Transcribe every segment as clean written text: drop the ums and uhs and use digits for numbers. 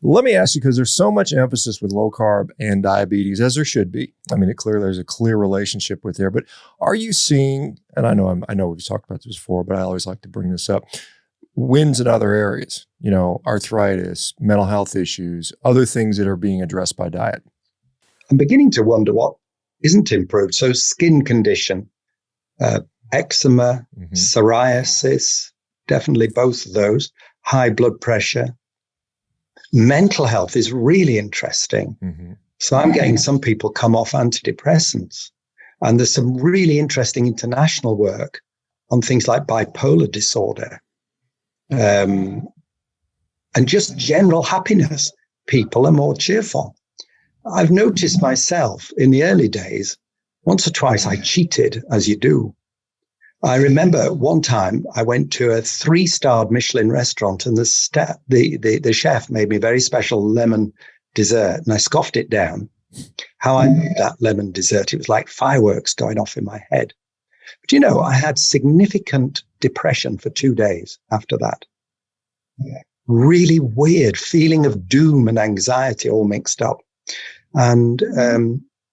Let me ask you, because there's so much emphasis with low carb and diabetes, as there should be. I mean, there's a clear relationship with there. But are you seeing? And I know we've talked about this before, but I always like to bring this up: wins in other areas. Arthritis, mental health issues, other things that are being addressed by diet. I'm beginning to wonder what isn't improved. So, skin condition, eczema, psoriasis, definitely both of those. High blood pressure. Mental health is really interesting. So I'm getting some people come off antidepressants. And there's some really interesting international work on things like bipolar disorder. And just general happiness. People are more cheerful. I've noticed myself in the early days, once or twice I cheated, as you do. I remember one time I went to a 3-starred Michelin restaurant, and the chef made me a very special lemon dessert, and I scoffed it down. How I made that lemon dessert, it was like fireworks going off in my head. But I had significant depression for 2 days after that. Really weird feeling of doom and anxiety all mixed up. And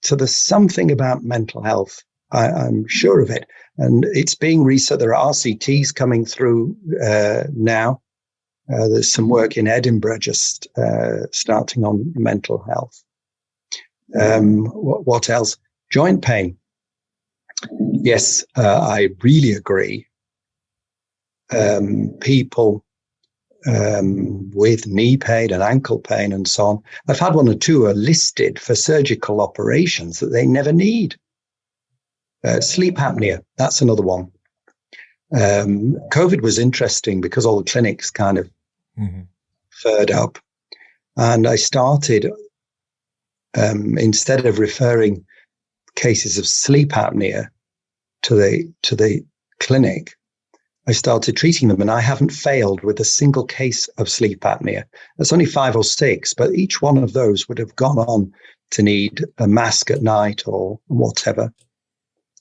so there's something about mental health. I'm sure of it. And it's being researched. There are RCTs coming through now. There's some work in Edinburgh just starting on mental health. What else? Joint pain. Yes, I really agree. People with knee pain and ankle pain and so on. I've had 1 or 2 are listed for surgical operations that they never need. Sleep apnea, that's another one. COVID was interesting because all the clinics kind of furred up. And I started, instead of referring cases of sleep apnea to the clinic, I started treating them, and I haven't failed with a single case of sleep apnea. There's only 5 or 6, but each one of those would have gone on to need a mask at night or whatever.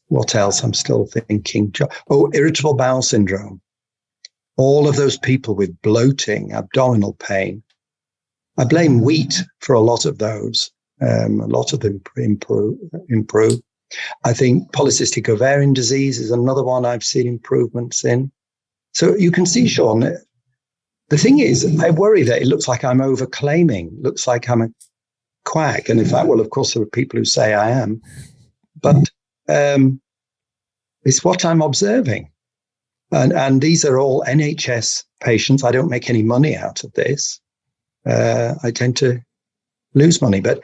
What else? I'm still thinking. Irritable bowel syndrome. All of those people with bloating, abdominal pain. I blame wheat for a lot of those. A lot of them improve. I think polycystic ovarian disease is another one I've seen improvements in. So you can see, Shawn, the thing is, I worry that it looks like I'm overclaiming, looks like I'm a quack. And in fact, well, of course, there are people who say I am. But it's what I'm observing. And these are all NHS patients. I don't make any money out of this. I tend to lose money. But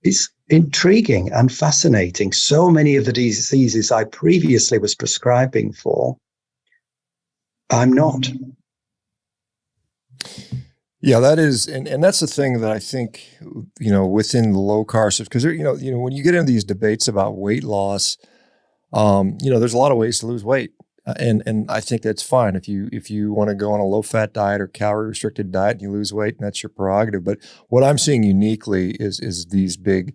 it's intriguing and fascinating. So many of the diseases I previously was prescribing for, I'm not. Yeah, that is, and that's the thing that I think, within the low carb, because when you get into these debates about weight loss, there's a lot of ways to lose weight, and I think that's fine if you want to go on a low fat diet or calorie restricted diet and you lose weight, and that's your prerogative. But what I'm seeing uniquely is these big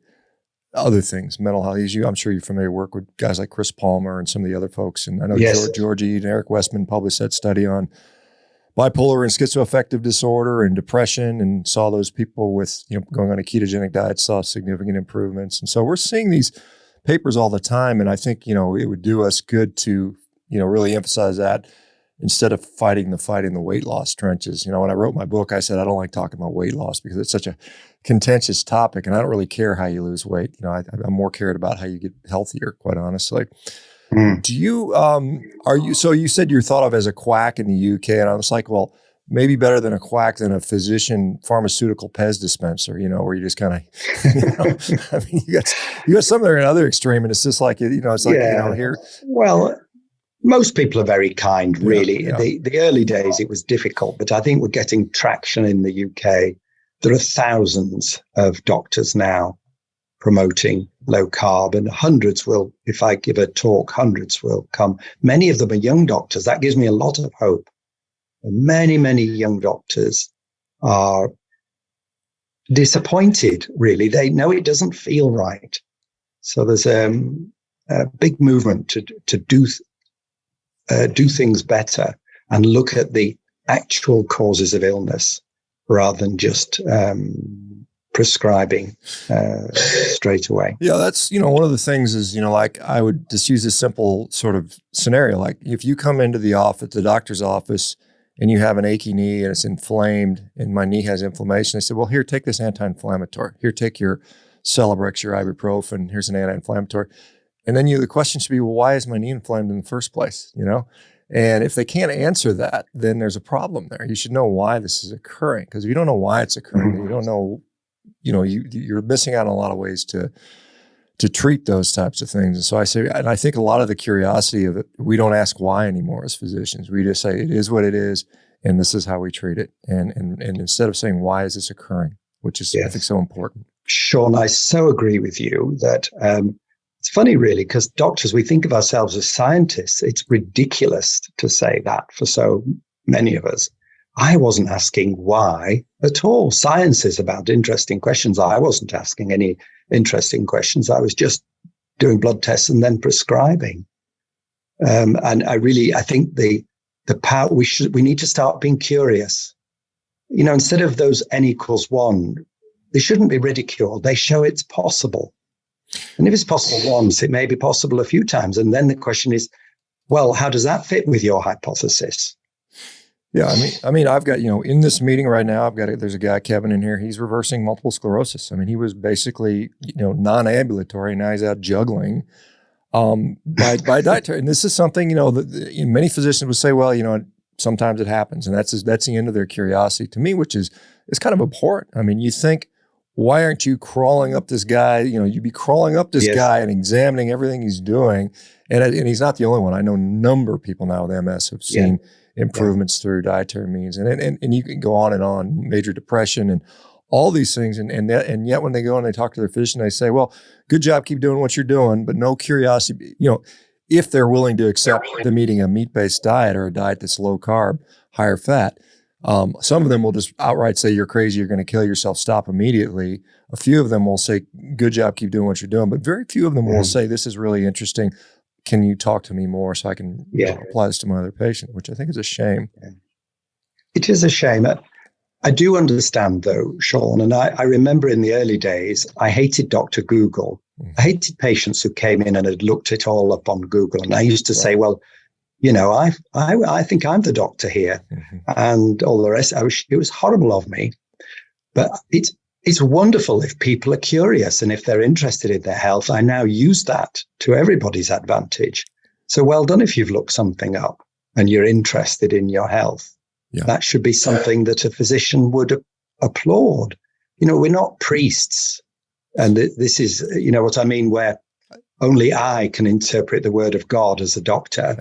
other things, mental health. I'm sure you're familiar, work with guys like Chris Palmer and some of the other folks, and I know George E. and Eric Westman published that study on bipolar and schizoaffective disorder and depression, and saw those people with, going on a ketogenic diet saw significant improvements. And so we're seeing these papers all the time. And I think, it would do us good to, really emphasize that instead of fighting the weight loss trenches. When I wrote my book, I said, I don't like talking about weight loss because it's such a contentious topic, and I don't really care how you lose weight. I'm more cared about how you get healthier, quite honestly. Do you, so you said you're thought of as a quack in the UK, and I was like, well, maybe better than a quack than a physician pharmaceutical Pez dispenser, where you just kind of, I mean, you got some that are another extreme, and it's just like, it's like, here. Well, most people are very kind, really. Yeah. The early days, it was difficult, but I think we're getting traction in the UK. There are thousands of doctors now promoting low carb, and hundreds will, if I give a talk, hundreds will come. Many of them are young doctors. That gives me a lot of hope. Many, many young doctors are disappointed, really. They know it doesn't feel right. So there's a big movement to do things better and look at the actual causes of illness rather than just prescribing straight away. Yeah, that's, one of the things is, like I would just use this simple sort of scenario. Like if you come into the doctor's office, and you have an achy knee and it's inflamed and my knee has inflammation, they said, well, here, take this anti-inflammatory. Here, take your Celebrex, your ibuprofen. Here's an anti-inflammatory. And then the question should be, well, why is my knee inflamed in the first place? And if they can't answer that, then there's a problem there. You should know why this is occurring, because if you don't know why it's occurring, you don't know, you're missing out on a lot of ways to treat those types of things. And so I think a lot of the curiosity of it, we don't ask why anymore as physicians. We just say it is what it is, and this is how we treat it. And instead of saying, why is this occurring, which is, I think, so important. Shawn, I so agree with you that it's funny, really, because doctors, we think of ourselves as scientists. It's ridiculous to say that for so many of us. I wasn't asking why at all. Science is about interesting questions. I wasn't asking any interesting questions. I was just doing blood tests and then prescribing. And I think the power, we need to start being curious. Instead of those N=1, they shouldn't be ridiculed. They show it's possible. And if it's possible once, it may be possible a few times. And then the question is, well, how does that fit with your hypothesis? Yeah, I mean, I've got, in this meeting right now, there's a guy, Kevin, in here. He's reversing multiple sclerosis. I mean, he was basically, non-ambulatory. Now he's out juggling by dietary. And this is something, that many physicians would say, well, sometimes it happens, and that's the end of their curiosity to me, which is kind of abhorrent. I mean, you think, why aren't you crawling up this guy? You'd be crawling up this guy and examining everything he's doing. And he's not the only one. I know a number of people now with MS have seen improvements through dietary means, and you can go on, major depression and all these things. And yet when they go and they talk to their physician, they say, well, good job, keep doing what you're doing, but no curiosity, if they're willing to accept them eating a meat-based diet or a diet that's low carb, higher fat. Some of them will just outright say, you're crazy, you're going to kill yourself, stop immediately. A few of them will say, good job, keep doing what you're doing. But very few of them will say, this is really interesting. Can you talk to me more so I can apply this to my other patient, which I think is a shame. It is a shame. I do understand, though, Shawn, and I remember in the early days, I hated Dr. Google. I hated patients who came in and had looked it all up on Google. And I used to say, well, I think I'm the doctor here, and all the rest. It was horrible of me, but it's wonderful if people are curious and if they're interested in their health. I now use that to everybody's advantage. So well done if you've looked something up and you're interested in your health. Yeah. That should be something that a physician would applaud. We're not priests, and this is, what I mean, where only I can interpret the word of God as a doctor.